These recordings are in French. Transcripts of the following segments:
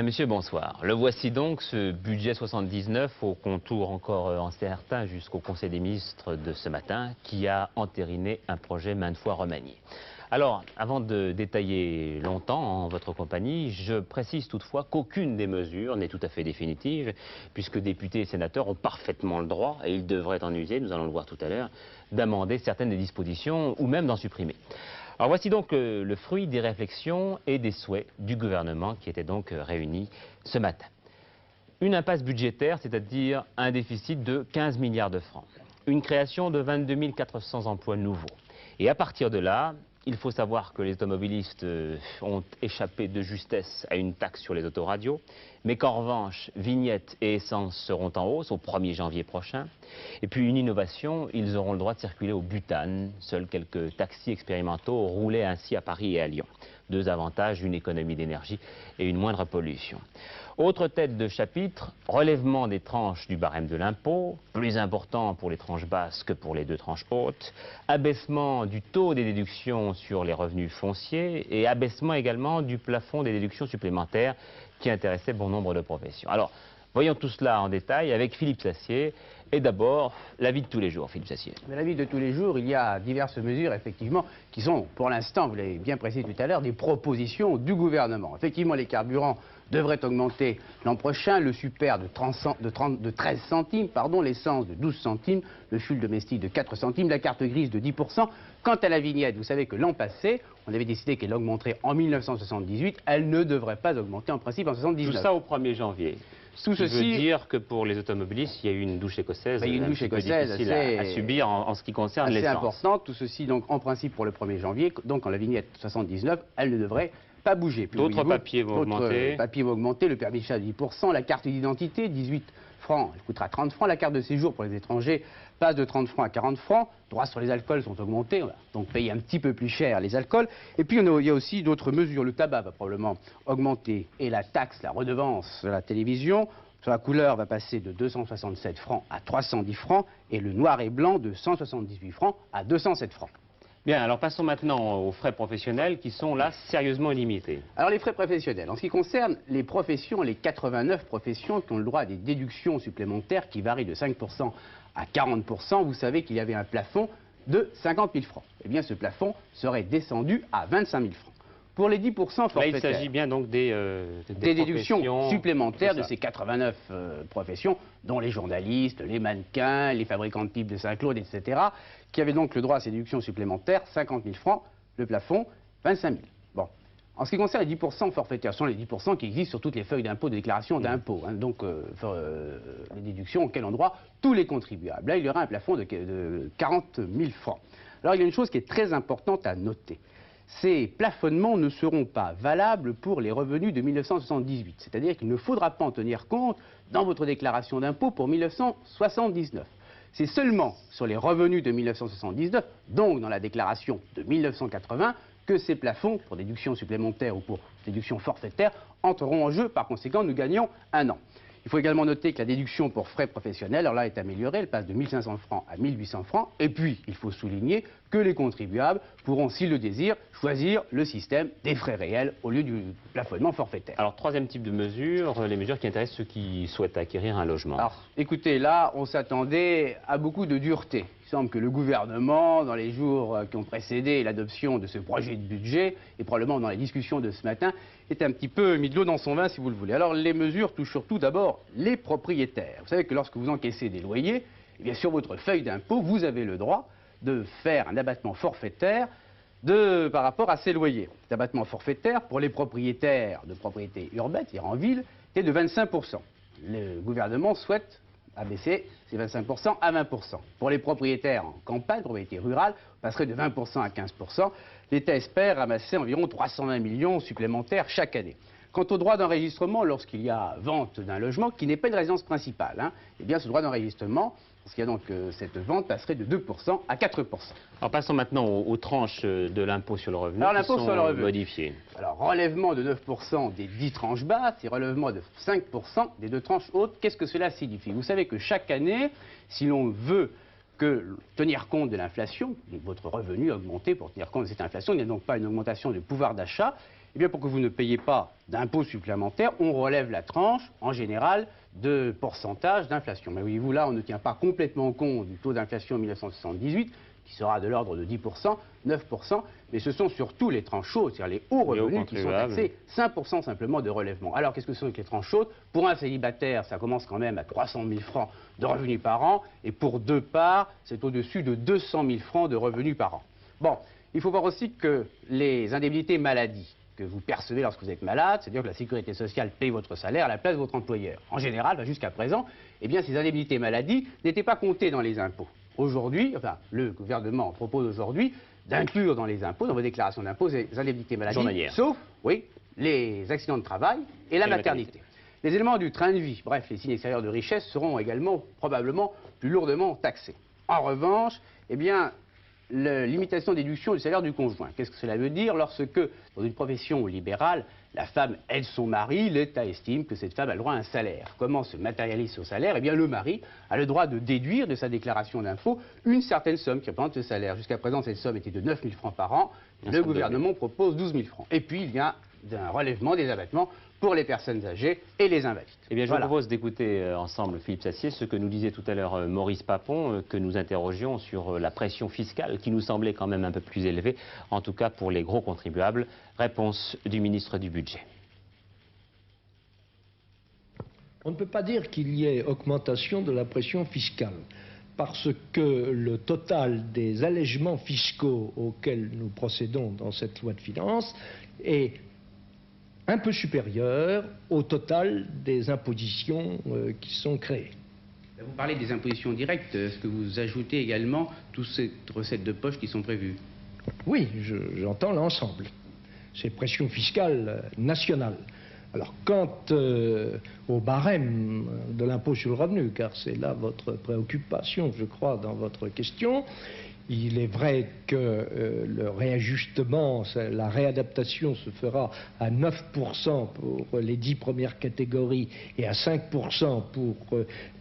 Monsieur, bonsoir. Le voici donc, ce budget 79, au contour encore incertain jusqu'au Conseil des ministres de ce matin, qui a entériné un projet maintes fois remanié. Alors, avant de détailler longtemps en votre compagnie, je précise toutefois qu'aucune des mesures n'est tout à fait définitive, puisque députés et sénateurs ont parfaitement le droit, et ils devraient en user, nous allons le voir tout à l'heure, d'amender certaines des dispositions ou même d'en supprimer. Alors voici donc le fruit des réflexions et des souhaits du gouvernement qui était donc réuni ce matin. Une impasse budgétaire, c'est-à-dire un déficit de 15 milliards de francs. Une création de 22 400 emplois nouveaux. Et à partir de là, il faut savoir que les automobilistes ont échappé de justesse à une taxe sur les autoradios, mais qu'en revanche, vignettes et essence seront en hausse au 1er janvier prochain. Et puis une innovation, ils auront le droit de circuler au butane. Seuls quelques taxis expérimentaux roulaient ainsi à Paris et à Lyon. Deux avantages, une économie d'énergie et une moindre pollution. Autre tête de chapitre, relèvement des tranches du barème de l'impôt, plus important pour les tranches basses que pour les deux tranches hautes, abaissement du taux des déductions sur les revenus fonciers et abaissement également du plafond des déductions supplémentaires qui intéressaient bon nombre de professions. Alors, voyons tout cela en détail avec Philippe Sassier. Et d'abord, la vie de tous les jours, Philippe Sassier. Mais la vie de tous les jours, il y a diverses mesures, effectivement, qui sont, pour l'instant, vous l'avez bien précisé tout à l'heure, des propositions du gouvernement. Effectivement, les carburants devraient augmenter l'an prochain, le super de 13 centimes, l'essence de 12 centimes, le fioul domestique de 4 centimes, la carte grise de 10%. Quant à la vignette, vous savez que l'an passé, on avait décidé qu'elle augmenterait en 1978, elle ne devrait pas augmenter en principe en 1979. Tout ça au 1er janvier. Tout ceci veut dire que pour les automobilistes, il y a eu une douche écossaise, difficile à subir en ce qui concerne l'essence. C'est important, tout ceci donc en principe pour le 1er janvier, donc en la vignette 79, elle ne devrait pas bouger. D'autres papiers vont augmenter. Papiers vont augmenter, le permis de chat de 10%, la carte d'identité 18 francs, elle coûtera 30 francs, la carte de séjour pour les étrangers passe de 30 francs à 40 francs, droits sur les alcools sont augmentés, on va donc payer un petit peu plus cher les alcools, et puis il y a aussi d'autres mesures, le tabac va probablement augmenter, et la taxe, la redevance de la télévision, sur la couleur va passer de 267 francs à 310 francs, et le noir et blanc de 178 francs à 207 francs. Bien, alors passons maintenant aux frais professionnels qui sont là sérieusement limités. Alors les frais professionnels, en ce qui concerne les professions, les 89 professions qui ont le droit à des déductions supplémentaires qui varient de 5% à 40%, vous savez qu'il y avait un plafond de 50 000 francs. Eh bien ce plafond serait descendu à 25 000 francs. Pour les 10% forfaitaires, là, il s'agit bien donc des déductions supplémentaires de ces 89 professions, dont les journalistes, les mannequins, les fabricants de pipes de Saint-Claude, etc., qui avaient donc le droit à ces déductions supplémentaires, 50 000 francs, le plafond, 25 000. Bon. En ce qui concerne les 10% forfaitaires, ce sont les 10% qui existent sur toutes les feuilles d'impôt, de déclaration d'impôt, hein, donc les déductions auxquelles ont droit tous les contribuables. Là, il y aura un plafond de 40 000 francs. Alors, il y a une chose qui est très importante à noter. Ces plafonnements ne seront pas valables pour les revenus de 1978. C'est-à-dire qu'il ne faudra pas en tenir compte dans votre déclaration d'impôt pour 1979. C'est seulement sur les revenus de 1979, donc dans la déclaration de 1980, que ces plafonds, pour déduction supplémentaire ou pour déduction forfaitaire, entreront en jeu. Par conséquent, nous gagnons un an. Il faut également noter que la déduction pour frais professionnels, alors là, est améliorée, elle passe de 1 500 francs à 1 800 francs. Et puis, il faut souligner que les contribuables pourront, s'ils le désirent, choisir le système des frais réels au lieu du plafonnement forfaitaire. Alors, troisième type de mesures, les mesures qui intéressent ceux qui souhaitent acquérir un logement. Alors, écoutez, là, on s'attendait à beaucoup de dureté. Il semble que le gouvernement, dans les jours qui ont précédé l'adoption de ce projet de budget, et probablement dans les discussions de ce matin, est un petit peu mis de l'eau dans son vin, si vous le voulez. Alors, les mesures touchent surtout d'abord les propriétaires. Vous savez que lorsque vous encaissez des loyers, eh bien, sur votre feuille d'impôt, vous avez le droit de faire un abattement forfaitaire par rapport à ces loyers. Cet abattement forfaitaire, pour les propriétaires de propriétés urbaines, c'est-à-dire en ville, est de 25%. Le gouvernement souhaite abaisser ces 25% à 20%. Pour les propriétaires en campagne, propriétés rurales, on passerait de 20% à 15%. L'État espère ramasser environ 320 millions supplémentaires chaque année. Quant au droit d'enregistrement, lorsqu'il y a vente d'un logement qui n'est pas une résidence principale, eh bien ce droit d'enregistrement, parce qu'il y a donc cette vente, passerait de 2% à 4%. Alors passons maintenant aux tranches de l'impôt sur le revenu qui sont modifiées. Alors relèvement de 9% des 10 tranches basses et relèvement de 5% des 2 tranches hautes. Qu'est-ce que cela signifie? Vous savez que chaque année, si l'on veut tenir compte de l'inflation, votre revenu augmenter pour tenir compte de cette inflation, il n'y a donc pas une augmentation du pouvoir d'achat, Eh bien, pour que vous ne payiez pas d'impôts supplémentaires, on relève la tranche, en général, de pourcentage d'inflation. Mais voyez-vous, là, on ne tient pas complètement compte du taux d'inflation en 1978, qui sera de l'ordre de 10%, 9%, mais ce sont surtout les tranches chaudes, c'est-à-dire les hauts revenus qui sont taxés, 5% simplement de relèvement. Alors, qu'est-ce que ce sont que les tranches chaudes? Pour un célibataire, ça commence quand même à 300 000 francs de revenus par an, et pour deux parts, c'est au-dessus de 200 000 francs de revenus par an. Bon, il faut voir aussi que les indemnités maladie que vous percevez lorsque vous êtes malade, c'est-à-dire que la sécurité sociale paye votre salaire à la place de votre employeur. En général, jusqu'à présent, eh bien, ces indemnités maladie n'étaient pas comptées dans les impôts. Aujourd'hui, enfin, le gouvernement propose aujourd'hui d'inclure dans les impôts, dans vos déclarations d'impôts, les indemnités maladie, sauf, oui, les accidents de travail et la maternité. Les éléments du train de vie, bref, les signes extérieurs de richesse seront également probablement plus lourdement taxés. En revanche, eh bien, la limitation des déductions du salaire du conjoint. Qu'est-ce que cela veut dire? Lorsque, dans une profession libérale, la femme aide son mari, l'État estime que cette femme a le droit à un salaire. Comment se matérialise ce salaire? Eh bien, le mari a le droit de déduire de sa déclaration d'impôt une certaine somme qui représente ce salaire. Jusqu'à présent, cette somme était de 9 000 francs par an. Le gouvernement propose 12 000 francs. Et puis, il y a un relèvement des abattements pour les personnes âgées et les invalides. Eh bien, je vous propose d'écouter ensemble, Philippe Sassier, ce que nous disait tout à l'heure Maurice Papon, que nous interrogions sur la pression fiscale qui nous semblait quand même un peu plus élevée, en tout cas pour les gros contribuables. Réponse du ministre du Budget. On ne peut pas dire qu'il y ait augmentation de la pression fiscale, parce que le total des allègements fiscaux auxquels nous procédons dans cette loi de finances est un peu supérieur au total des impositions qui sont créées. Vous parlez des impositions directes, est-ce que vous ajoutez également toutes ces recettes de poche qui sont prévues? Oui, j'entends l'ensemble. C'est pression fiscale nationale. Alors, quant au barème de l'impôt sur le revenu, car c'est là votre préoccupation, je crois, dans votre question, il est vrai que le réajustement, la réadaptation se fera à 9% pour les 10 premières catégories et à 5% pour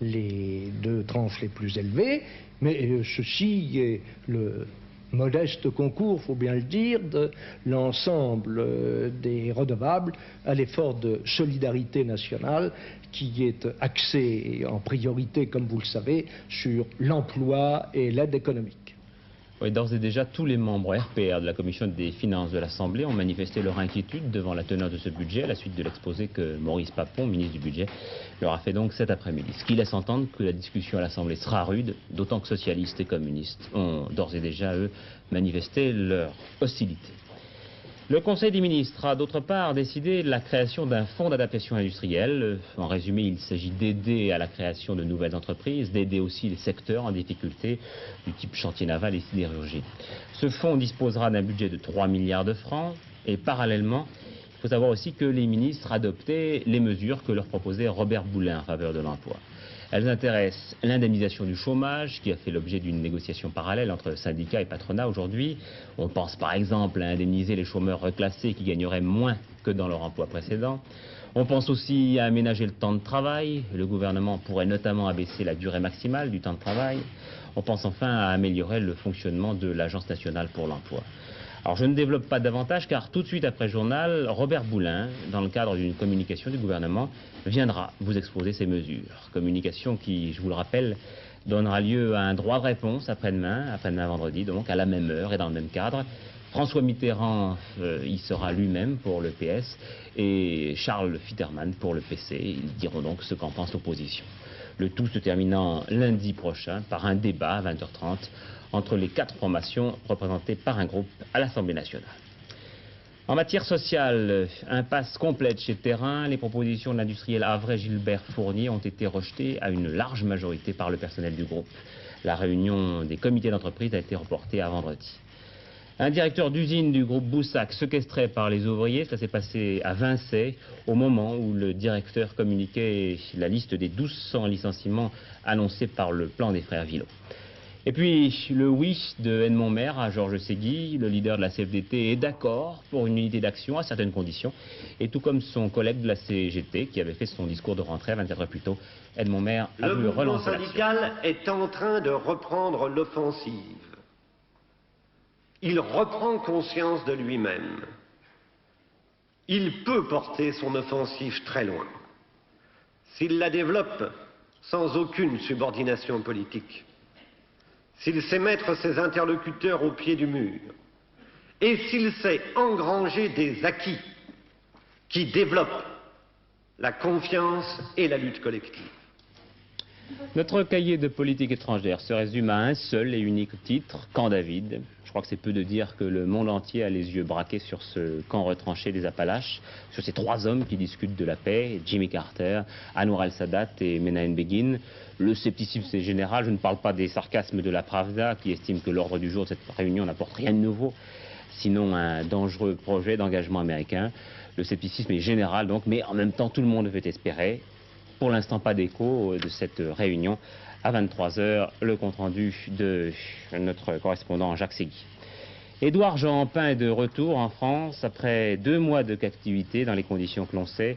les deux tranches les plus élevées, mais ceci est le modeste concours, il faut bien le dire, de l'ensemble des redevables à l'effort de solidarité nationale qui est axé en priorité, comme vous le savez, sur l'emploi et l'aide économique. Oui, d'ores et déjà, tous les membres RPR de la Commission des finances de l'Assemblée ont manifesté leur inquiétude devant la teneur de ce budget à la suite de l'exposé que Maurice Papon, ministre du Budget, leur a fait donc cet après-midi. Ce qui laisse entendre que la discussion à l'Assemblée sera rude, d'autant que socialistes et communistes ont d'ores et déjà, eux, manifesté leur hostilité. Le Conseil des ministres a d'autre part décidé de la création d'un fonds d'adaptation industrielle. En résumé, il s'agit d'aider à la création de nouvelles entreprises, d'aider aussi les secteurs en difficulté du type chantier naval et sidérurgie. Ce fonds disposera d'un budget de 3 milliards de francs et parallèlement, il faut savoir aussi que les ministres adoptaient les mesures que leur proposait Robert Boulin en faveur de l'emploi. Elles intéressent l'indemnisation du chômage, qui a fait l'objet d'une négociation parallèle entre syndicats et patronat aujourd'hui. On pense par exemple à indemniser les chômeurs reclassés qui gagneraient moins que dans leur emploi précédent. On pense aussi à aménager le temps de travail. Le gouvernement pourrait notamment abaisser la durée maximale du temps de travail. On pense enfin à améliorer le fonctionnement de l'Agence nationale pour l'emploi. Alors je ne développe pas davantage car tout de suite après le journal, Robert Boulin, dans le cadre d'une communication du gouvernement, viendra vous exposer ces mesures. Communication qui, je vous le rappelle, donnera lieu à un droit de réponse après-demain vendredi, donc à la même heure et dans le même cadre. François Mitterrand y sera lui-même pour le PS et Charles Fitterman pour le PC. Ils diront donc ce qu'en pense l'opposition. Le tout se terminant lundi prochain par un débat à 20h30 entre les 4 formations représentées par un groupe à l'Assemblée nationale. En matière sociale, impasse complète chez Terrain, les propositions de l'industriel havrais Gilbert Fournier ont été rejetées à une large majorité par le personnel du groupe. La réunion des comités d'entreprise a été reportée à vendredi. Un directeur d'usine du groupe Boussac séquestré par les ouvriers, ça s'est passé à Vincey, au moment où le directeur communiquait la liste des 1200 licenciements annoncés par le plan des frères Villot. Et puis, le oui de Edmond Maire à Georges Ségui, le leader de la CFDT, est d'accord pour une unité d'action à certaines conditions. Et tout comme son collègue de la CGT, qui avait fait son discours de rentrée 24 heures plus tôt, Edmond Maire a voulu relancer l'action. Le mouvement syndical est en train de reprendre l'offensive. Il reprend conscience de lui-même. il peut porter son offensive très loin. S'il la développe sans aucune subordination politique, s'il sait mettre ses interlocuteurs au pied du mur, et s'il sait engranger des acquis qui développent la confiance et la lutte collective. Notre cahier de politique étrangère se résume à un seul et unique titre, Camp David. Je crois que c'est peu de dire que le monde entier a les yeux braqués sur ce camp retranché des Appalaches, sur ces trois hommes qui discutent de la paix, Jimmy Carter, Anwar el-Sadat et Menahem Begin. Le scepticisme est général, je ne parle pas des sarcasmes de la Pravda qui estime que l'ordre du jour de cette réunion n'apporte rien de nouveau, sinon un dangereux projet d'engagement américain. Le scepticisme est général donc, mais en même temps tout le monde veut espérer. Pour l'instant, pas d'écho de cette réunion. À 23 h, le compte-rendu de notre correspondant Jacques Segui. Édouard Jean Ampin est de retour en France après 2 mois de captivité dans les conditions que l'on sait.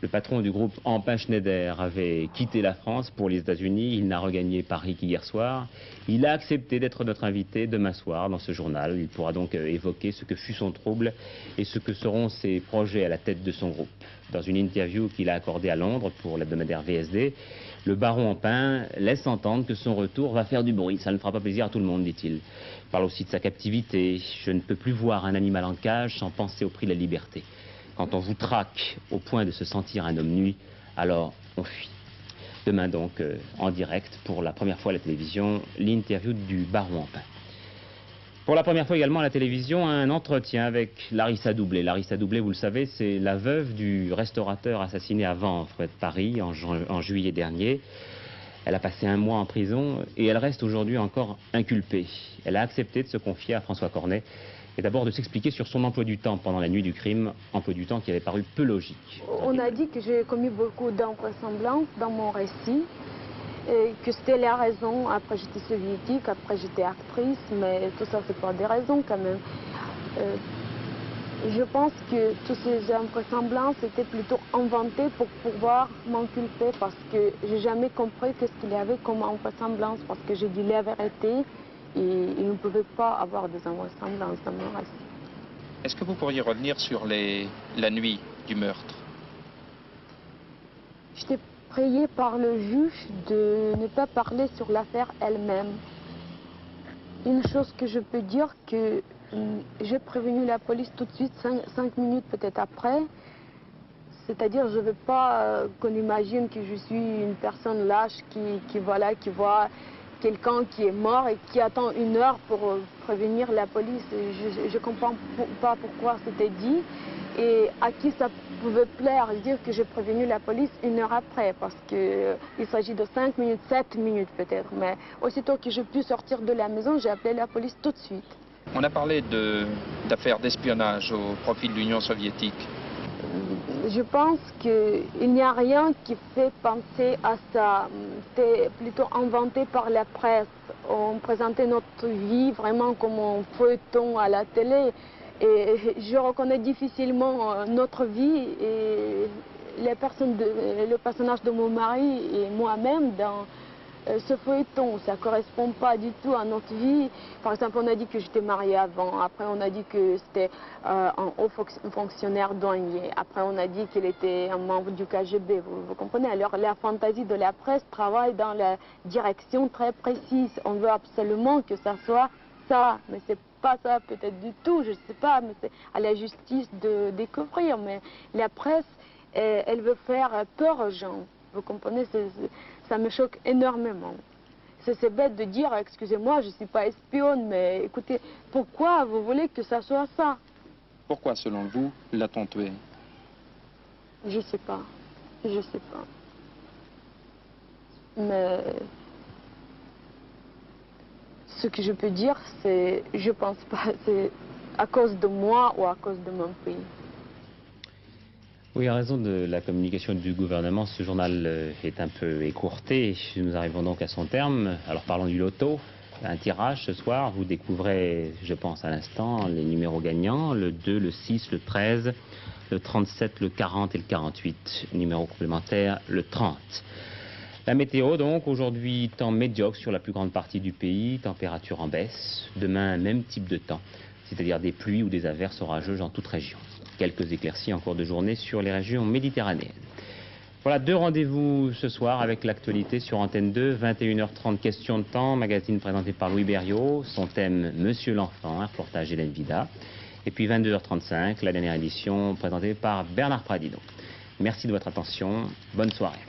Le patron du groupe Ampin Schneider avait quitté la France pour les États-Unis. Il n'a regagné Paris qu'hier soir. Il a accepté d'être notre invité demain soir dans ce journal. Il pourra donc évoquer ce que fut son trouble et ce que seront ses projets à la tête de son groupe. Dans une interview qu'il a accordée à Londres pour l'hebdomadaire VSD, le baron Ampin laisse entendre que son retour va faire du bruit. Ça ne fera pas plaisir à tout le monde, dit-il. Il parle aussi de sa captivité. Je ne peux plus voir un animal en cage sans penser au prix de la liberté. Quand on vous traque au point de se sentir un homme nu, alors on fuit. Demain donc, en direct, pour la première fois à la télévision, l'interview du baron Ampin. Pour la première fois également à la télévision, un entretien avec Larissa Doublet. Larissa Doublet, vous le savez, c'est la veuve du restaurateur assassiné à Vanves, près de Paris, en juillet dernier. Elle a passé 1 mois en prison et elle reste aujourd'hui encore inculpée. Elle a accepté de se confier à François Cornet et d'abord de s'expliquer sur son emploi du temps pendant la nuit du crime, emploi du temps qui avait paru peu logique. On a dit que j'ai commis beaucoup d'invraisemblances dans mon récit, et que c'était la raison. Après j'étais soviétique, après j'étais actrice, mais tout ça c'est pas des raisons quand même. Je pense que toutes ces invraisemblances étaient plutôt inventées pour pouvoir m'inculper, parce que j'ai jamais compris qu'est-ce qu'il y avait comme invraisemblance, parce que j'ai dit la vérité. Et il ne pouvait pas avoir des invraisemblances dans mon récit. Est-ce que vous pourriez revenir sur la nuit du meurtre? J'étais priée par le juge de ne pas parler sur l'affaire elle-même. Une chose que je peux dire, que j'ai prévenu la police tout de suite, 5 minutes peut-être après. C'est-à-dire, je ne veux pas qu'on imagine que je suis une personne lâche qui voit quelqu'un qui est mort et qui attend 1 heure pour prévenir la police. Je ne comprends pas pourquoi c'était dit et à qui ça pouvait plaire dire que j'ai prévenu la police 1 heure après, parce qu'il s'agit de 5 minutes, 7 minutes peut-être. Mais aussitôt que j'ai pu sortir de la maison, j'ai appelé la police tout de suite. On a parlé d'affaires d'espionnage au profit de l'Union soviétique. Je pense qu'il n'y a rien qui fait penser à ça. C'était plutôt inventé par la presse. On présentait notre vie vraiment comme un feuilleton à la télé. Et je reconnais difficilement notre vie et le personnage de mon mari et moi-même dans ce feuilleton. Ça ne correspond pas du tout à notre vie. Par exemple, on a dit que j'étais mariée avant. Après, on a dit que c'était un haut fonctionnaire douanier. Après, on a dit qu'il était un membre du KGB. Vous comprenez? Alors, la fantaisie de la presse travaille dans la direction très précise. On veut absolument que ça soit ça. Mais c'est pas ça peut-être du tout. Je ne sais pas. Mais c'est à la justice de découvrir. Mais la presse, elle veut faire peur aux gens. Vous comprenez? Ça me choque énormément. C'est bête de dire, excusez-moi, je ne suis pas espionne, mais écoutez, pourquoi vous voulez que ça soit ça? Pourquoi, selon vous, l'a-t-on tué? Je ne sais pas. Je ne sais pas. Mais ce que je peux dire, c'est, je ne pense pas, c'est à cause de moi ou à cause de mon pays. Oui, à raison de la communication du gouvernement, ce journal est un peu écourté. Nous arrivons donc à son terme. Alors parlons du loto. Un tirage ce soir. Vous découvrez, je pense à l'instant, les numéros gagnants. Le 2, le 6, le 13, le 37, le 40 et le 48. Numéro complémentaire, le 30. La météo donc, aujourd'hui temps médiocre sur la plus grande partie du pays. Température en baisse. Demain, même type de temps. c'est-à-dire des pluies ou des averses orageuses en toute région. Quelques éclaircies en cours de journée sur les régions méditerranéennes. Voilà, 2 rendez-vous ce soir avec l'actualité sur Antenne 2, 21h30, question de temps, magazine présenté par Louis Berriot, son thème Monsieur l'enfant, un reportage d'Hélène Vida. Et puis 22h35, la dernière édition présentée par Bernard Pradino. Merci de votre attention, bonne soirée.